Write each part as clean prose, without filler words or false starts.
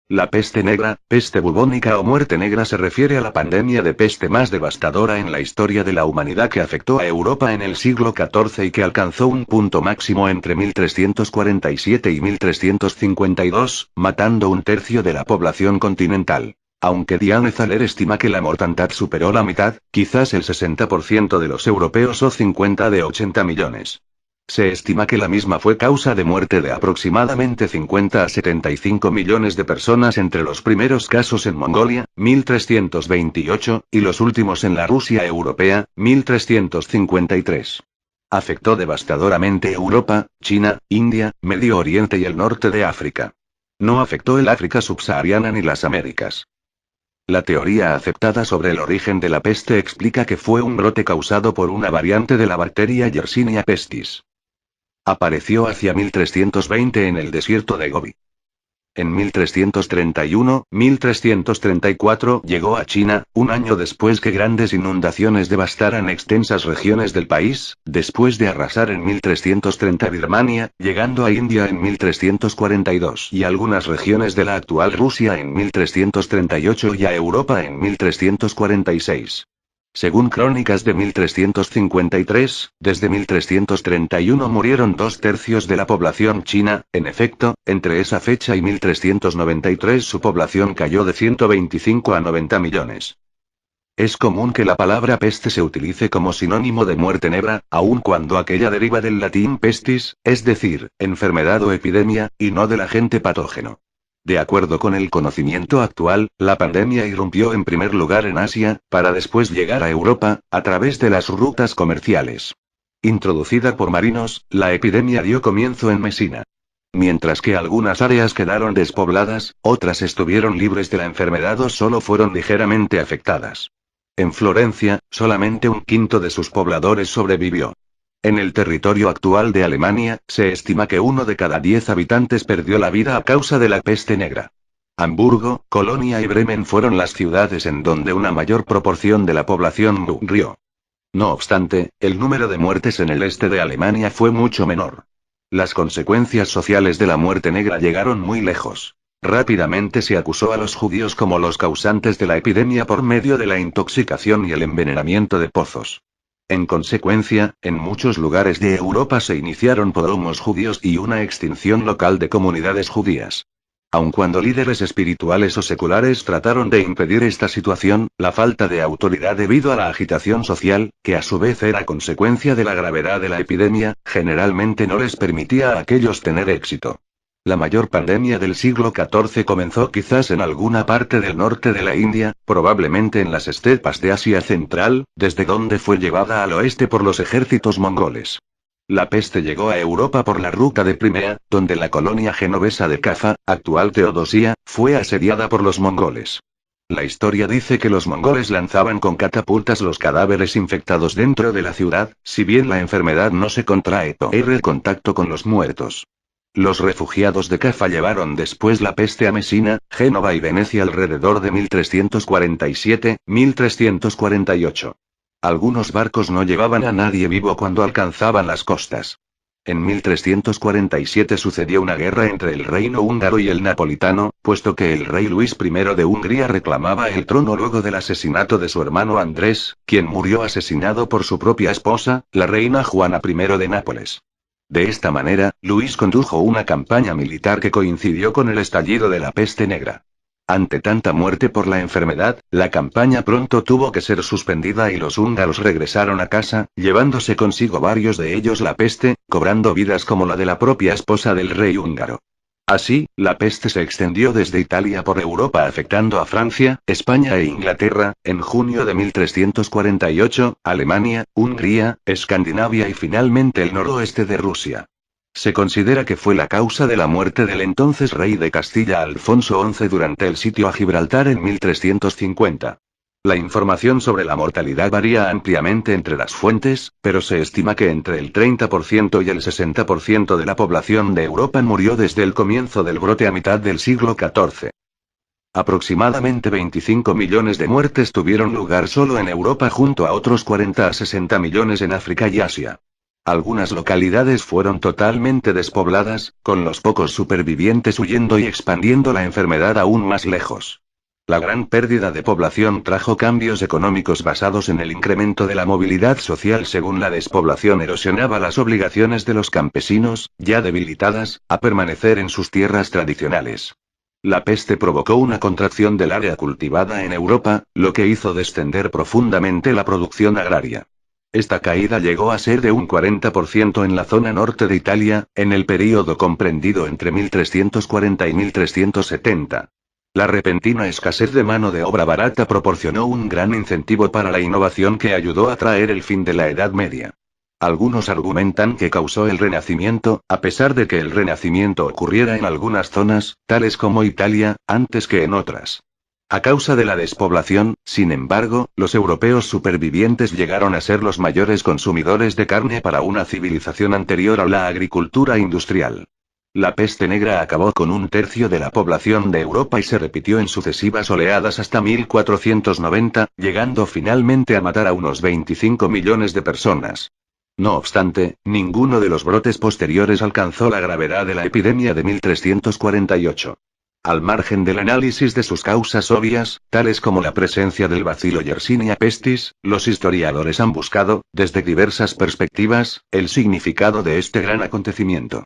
La peste negra, peste bubónica o muerte negra se refiere a la pandemia de peste más devastadora en la historia de la humanidad que afectó a Europa en el siglo XIV y que alcanzó un punto máximo entre 1347 y 1352, matando un tercio de la población continental. Aunque Diane Zaller estima que la mortandad superó la mitad, quizás el 60% de los europeos o 50 de 80 millones. Se estima que la misma fue causa de muerte de aproximadamente 50 a 75 millones de personas entre los primeros casos en Mongolia, 1328, y los últimos en la Rusia europea, 1353. Afectó devastadoramente Europa, China, India, Medio Oriente y el norte de África. No afectó el África subsahariana ni las Américas. La teoría aceptada sobre el origen de la peste explica que fue un brote causado por una variante de la bacteria Yersinia pestis. Apareció hacia 1320 en el desierto de Gobi. En 1331-1334 llegó a China, un año después que grandes inundaciones devastaran extensas regiones del país, después de arrasar en 1330 Birmania, llegando a India en 1342 y algunas regiones de la actual Rusia en 1338 y a Europa en 1346. Según crónicas de 1353, desde 1331 murieron 2/3 de la población china. En efecto, entre esa fecha y 1393 su población cayó de 125 a 90 millones. Es común que la palabra peste se utilice como sinónimo de muerte negra, aun cuando aquella deriva del latín pestis, es decir, enfermedad o epidemia, y no del agente patógeno. De acuerdo con el conocimiento actual, la pandemia irrumpió en primer lugar en Asia, para después llegar a Europa, a través de las rutas comerciales. Introducida por marinos, la epidemia dio comienzo en Mesina. Mientras que algunas áreas quedaron despobladas, otras estuvieron libres de la enfermedad o solo fueron ligeramente afectadas. En Florencia, solamente un quinto de sus pobladores sobrevivió. En el territorio actual de Alemania, se estima que 1 de cada 10 habitantes perdió la vida a causa de la peste negra. Hamburgo, Colonia y Bremen fueron las ciudades en donde una mayor proporción de la población murió. No obstante, el número de muertes en el este de Alemania fue mucho menor. Las consecuencias sociales de la muerte negra llegaron muy lejos. Rápidamente se acusó a los judíos como los causantes de la epidemia por medio de la intoxicación y el envenenamiento de pozos. En consecuencia, en muchos lugares de Europa se iniciaron pogromos judíos y una extinción local de comunidades judías. Aun cuando líderes espirituales o seculares trataron de impedir esta situación, la falta de autoridad debido a la agitación social, que a su vez era consecuencia de la gravedad de la epidemia, generalmente no les permitía a aquellos tener éxito. La mayor pandemia del siglo XIV comenzó quizás en alguna parte del norte de la India, probablemente en las estepas de Asia Central, desde donde fue llevada al oeste por los ejércitos mongoles. La peste llegó a Europa por la ruta de Crimea, donde la colonia genovesa de Cafa, actual Teodosia, fue asediada por los mongoles. La historia dice que los mongoles lanzaban con catapultas los cadáveres infectados dentro de la ciudad, si bien la enfermedad no se contrae por el contacto con los muertos. Los refugiados de Cafa llevaron después la peste a Mesina, Génova y Venecia alrededor de 1347-1348. Algunos barcos no llevaban a nadie vivo cuando alcanzaban las costas. En 1347 sucedió una guerra entre el reino húngaro y el napolitano, puesto que el rey Luis I de Hungría reclamaba el trono luego del asesinato de su hermano Andrés, quien murió asesinado por su propia esposa, la reina Juana I de Nápoles. De esta manera, Luis condujo una campaña militar que coincidió con el estallido de la peste negra. Ante tanta muerte por la enfermedad, la campaña pronto tuvo que ser suspendida y los húngaros regresaron a casa, llevándose consigo varios de ellos la peste, cobrando vidas como la de la propia esposa del rey húngaro. Así, la peste se extendió desde Italia por Europa afectando a Francia, España e Inglaterra, en junio de 1348, Alemania, Hungría, Escandinavia y finalmente el noroeste de Rusia. Se considera que fue la causa de la muerte del entonces rey de Castilla Alfonso XI durante el sitio a Gibraltar en 1350. La información sobre la mortalidad varía ampliamente entre las fuentes, pero se estima que entre el 30% y el 60% de la población de Europa murió desde el comienzo del brote a mitad del siglo XIV. Aproximadamente 25 millones de muertes tuvieron lugar solo en Europa junto a otros 40 a 60 millones en África y Asia. Algunas localidades fueron totalmente despobladas, con los pocos supervivientes huyendo y expandiendo la enfermedad aún más lejos. La gran pérdida de población trajo cambios económicos basados en el incremento de la movilidad social según la despoblación erosionaba las obligaciones de los campesinos, ya debilitadas, a permanecer en sus tierras tradicionales. La peste provocó una contracción del área cultivada en Europa, lo que hizo descender profundamente la producción agraria. Esta caída llegó a ser de un 40% en la zona norte de Italia, en el período comprendido entre 1340 y 1370. La repentina escasez de mano de obra barata proporcionó un gran incentivo para la innovación que ayudó a traer el fin de la Edad Media. Algunos argumentan que causó el Renacimiento, a pesar de que el Renacimiento ocurriera en algunas zonas, tales como Italia, antes que en otras. A causa de la despoblación, sin embargo, los europeos supervivientes llegaron a ser los mayores consumidores de carne para una civilización anterior a la agricultura industrial. La peste negra acabó con un tercio de la población de Europa y se repitió en sucesivas oleadas hasta 1490, llegando finalmente a matar a unos 25 millones de personas. No obstante, ninguno de los brotes posteriores alcanzó la gravedad de la epidemia de 1348. Al margen del análisis de sus causas obvias, tales como la presencia del bacilo Yersinia pestis, los historiadores han buscado, desde diversas perspectivas, el significado de este gran acontecimiento.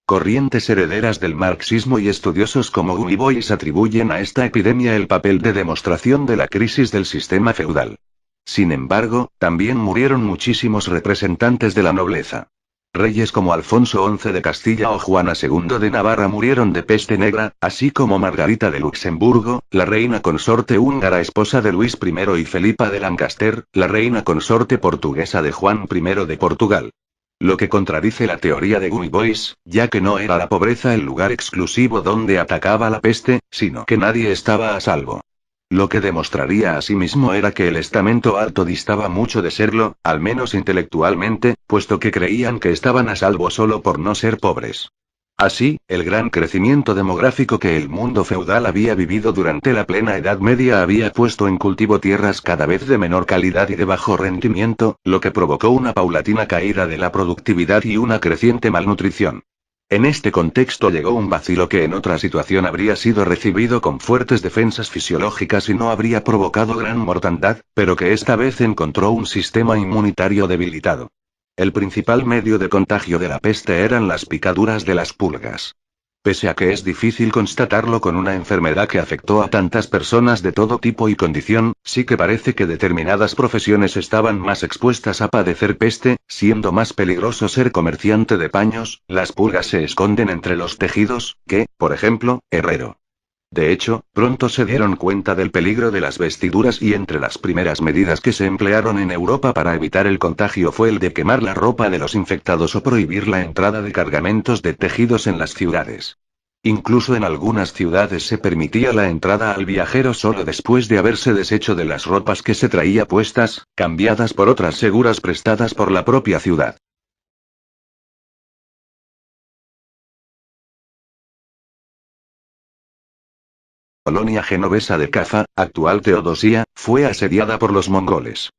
Corrientes herederas del marxismo y estudiosos como Guy Bois atribuyen a esta epidemia el papel de demostración de la crisis del sistema feudal. Sin embargo, también murieron muchísimos representantes de la nobleza. Reyes como Alfonso XI de Castilla o Juana II de Navarra murieron de peste negra, así como Margarita de Luxemburgo, la reina consorte húngara esposa de Luis I y Felipa de Lancaster, la reina consorte portuguesa de Juan I de Portugal. Lo que contradice la teoría de Guy Bois, ya que no era la pobreza el lugar exclusivo donde atacaba la peste, sino que nadie estaba a salvo. Lo que demostraría asimismo era que el estamento alto distaba mucho de serlo, al menos intelectualmente, puesto que creían que estaban a salvo solo por no ser pobres. Así, el gran crecimiento demográfico que el mundo feudal había vivido durante la plena Edad Media había puesto en cultivo tierras cada vez de menor calidad y de bajo rendimiento, lo que provocó una paulatina caída de la productividad y una creciente malnutrición. En este contexto llegó un bacilo que en otra situación habría sido recibido con fuertes defensas fisiológicas y no habría provocado gran mortandad, pero que esta vez encontró un sistema inmunitario debilitado. El principal medio de contagio de la peste eran las picaduras de las pulgas. Pese a que es difícil constatarlo con una enfermedad que afectó a tantas personas de todo tipo y condición, sí que parece que determinadas profesiones estaban más expuestas a padecer peste, siendo más peligroso ser comerciante de paños. Las pulgas se esconden entre los tejidos, por ejemplo, herrero. De hecho, pronto se dieron cuenta del peligro de las vestiduras y entre las primeras medidas que se emplearon en Europa para evitar el contagio fue el de quemar la ropa de los infectados o prohibir la entrada de cargamentos de tejidos en las ciudades. Incluso en algunas ciudades se permitía la entrada al viajero solo después de haberse deshecho de las ropas que se traía puestas, cambiadas por otras seguras prestadas por la propia ciudad. Colonia genovesa de Cafa, actual Teodosia, fue asediada por los mongoles.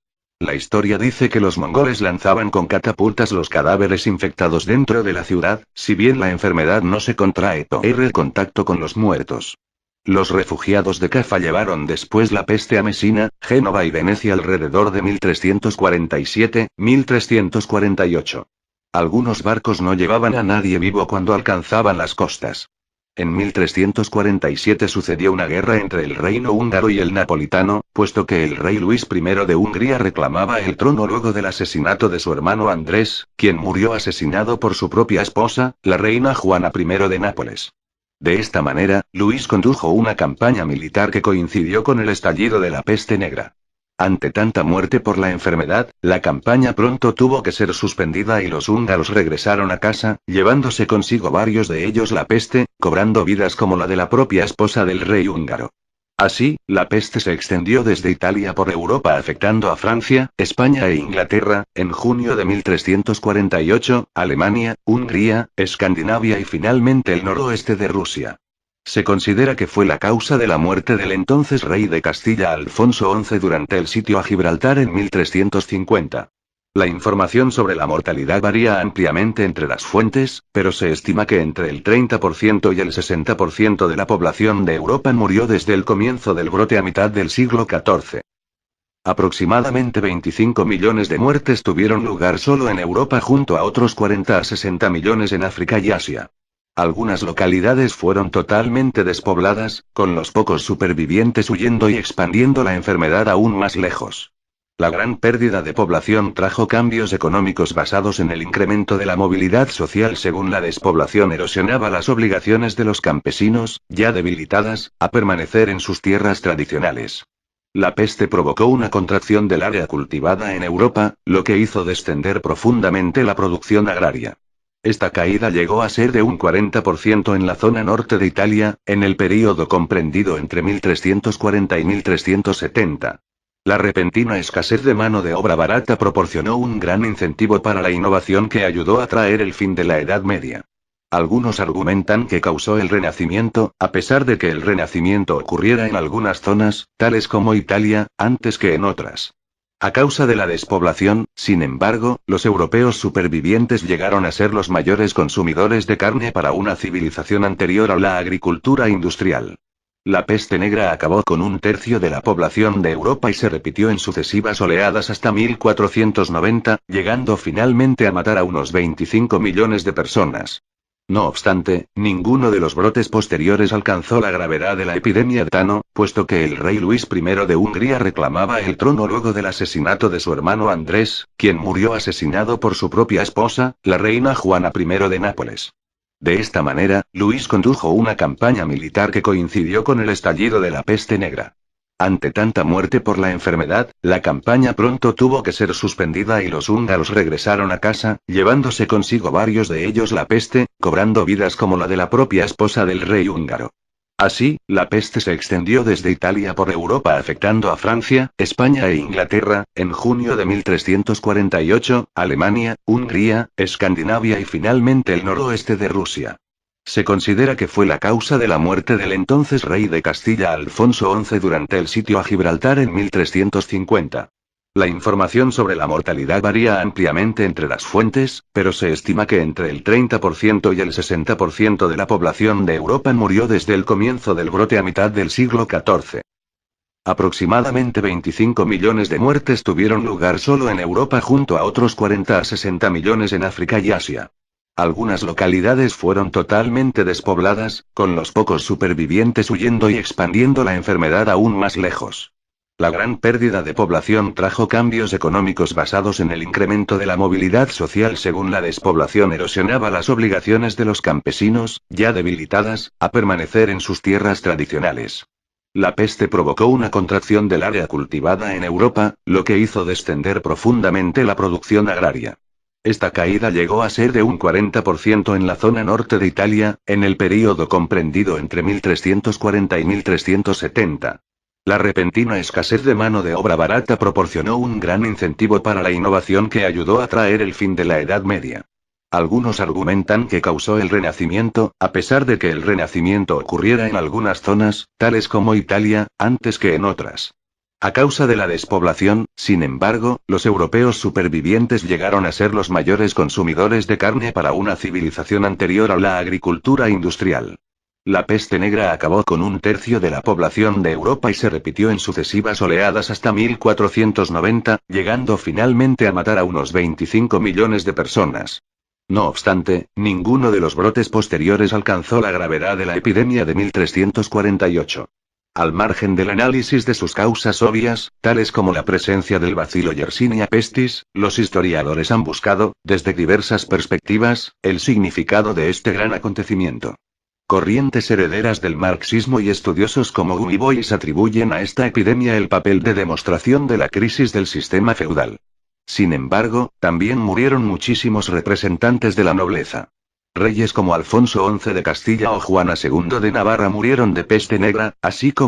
La historia dice que los mongoles lanzaban con catapultas los cadáveres infectados dentro de la ciudad, si bien la enfermedad no se contrae por el contacto con los muertos. Los refugiados de Cafa llevaron después la peste a Mesina, Génova y Venecia alrededor de 1347-1348. Algunos barcos no llevaban a nadie vivo cuando alcanzaban las costas. En 1347 sucedió una guerra entre el reino húngaro y el napolitano, puesto que el rey Luis I de Hungría reclamaba el trono luego del asesinato de su hermano Andrés, quien murió asesinado por su propia esposa, la reina Juana I de Nápoles. De esta manera, Luis condujo una campaña militar que coincidió con el estallido de la peste negra. Ante tanta muerte por la enfermedad, la campaña pronto tuvo que ser suspendida y los húngaros regresaron a casa, llevándose consigo varios de ellos la peste, cobrando vidas como la de la propia esposa del rey húngaro. Así, la peste se extendió desde Italia por Europa afectando a Francia, España e Inglaterra, en junio de 1348, Alemania, Hungría, Escandinavia y finalmente el noroeste de Rusia. Se considera que fue la causa de la muerte del entonces rey de Castilla Alfonso XI durante el sitio a Gibraltar en 1350. La información sobre la mortalidad varía ampliamente entre las fuentes, pero se estima que entre el 30% y el 60% de la población de Europa murió desde el comienzo del brote a mitad del siglo XIV. Aproximadamente 25 millones de muertes tuvieron lugar solo en Europa junto a otros 40 a 60 millones en África y Asia. Algunas localidades fueron totalmente despobladas, con los pocos supervivientes huyendo y expandiendo la enfermedad aún más lejos. La gran pérdida de población trajo cambios económicos basados en el incremento de la movilidad social según la despoblación erosionaba las obligaciones de los campesinos, ya debilitadas, a permanecer en sus tierras tradicionales. La peste provocó una contracción del área cultivada en Europa, lo que hizo descender profundamente la producción agraria. Esta caída llegó a ser de un 40% en la zona norte de Italia, en el período comprendido entre 1340 y 1370. La repentina escasez de mano de obra barata proporcionó un gran incentivo para la innovación que ayudó a traer el fin de la Edad Media. Algunos argumentan que causó el Renacimiento, a pesar de que el Renacimiento ocurriera en algunas zonas, tales como Italia, antes que en otras. A causa de la despoblación, sin embargo, los europeos supervivientes llegaron a ser los mayores consumidores de carne para una civilización anterior a la agricultura industrial. La peste negra acabó con un tercio de la población de Europa y se repitió en sucesivas oleadas hasta 1490, llegando finalmente a matar a unos 25 millones de personas. No obstante, ninguno de los brotes posteriores alcanzó la gravedad de la epidemia de Tano, puesto que el rey Luis I de Hungría reclamaba el trono luego del asesinato de su hermano Andrés, quien murió asesinado por su propia esposa, la reina Juana I de Nápoles. De esta manera, Luis condujo una campaña militar que coincidió con el estallido de la peste negra. Ante tanta muerte por la enfermedad, la campaña pronto tuvo que ser suspendida y los húngaros regresaron a casa, llevándose consigo varios de ellos la peste, cobrando vidas como la de la propia esposa del rey húngaro. Así, la peste se extendió desde Italia por Europa afectando a Francia, España e Inglaterra, en junio de 1348, Alemania, Hungría, Escandinavia y finalmente el noroeste de Rusia. Se considera que fue la causa de la muerte del entonces rey de Castilla Alfonso XI durante el sitio a Gibraltar en 1350. La información sobre la mortalidad varía ampliamente entre las fuentes, pero se estima que entre el 30% y el 60% de la población de Europa murió desde el comienzo del brote a mitad del siglo XIV. Aproximadamente 25 millones de muertes tuvieron lugar solo en Europa junto a otros 40 a 60 millones en África y Asia. Algunas localidades fueron totalmente despobladas, con los pocos supervivientes huyendo y expandiendo la enfermedad aún más lejos. La gran pérdida de población trajo cambios económicos basados en el incremento de la movilidad social según la despoblación erosionaba las obligaciones de los campesinos, ya debilitadas, a permanecer en sus tierras tradicionales. La peste provocó una contracción del área cultivada en Europa, lo que hizo descender profundamente la producción agraria. Esta caída llegó a ser de un 40% en la zona norte de Italia, en el período comprendido entre 1340 y 1370. La repentina escasez de mano de obra barata proporcionó un gran incentivo para la innovación que ayudó a traer el fin de la Edad Media. Algunos argumentan que causó el Renacimiento, a pesar de que el Renacimiento ocurriera en algunas zonas, tales como Italia, antes que en otras. A causa de la despoblación, sin embargo, los europeos supervivientes llegaron a ser los mayores consumidores de carne para una civilización anterior a la agricultura industrial. La peste negra acabó con un tercio de la población de Europa y se repitió en sucesivas oleadas hasta 1490, llegando finalmente a matar a unos 25 millones de personas. No obstante, ninguno de los brotes posteriores alcanzó la gravedad de la epidemia de 1348. Al margen del análisis de sus causas obvias, tales como la presencia del bacilo Yersinia pestis, los historiadores han buscado, desde diversas perspectivas, el significado de este gran acontecimiento. Corrientes herederas del marxismo y estudiosos como Dubois atribuyen a esta epidemia el papel de demostración de la crisis del sistema feudal. Sin embargo, también murieron muchísimos representantes de la nobleza. Reyes como Alfonso XI de Castilla o Juana II de Navarra murieron de peste negra, así como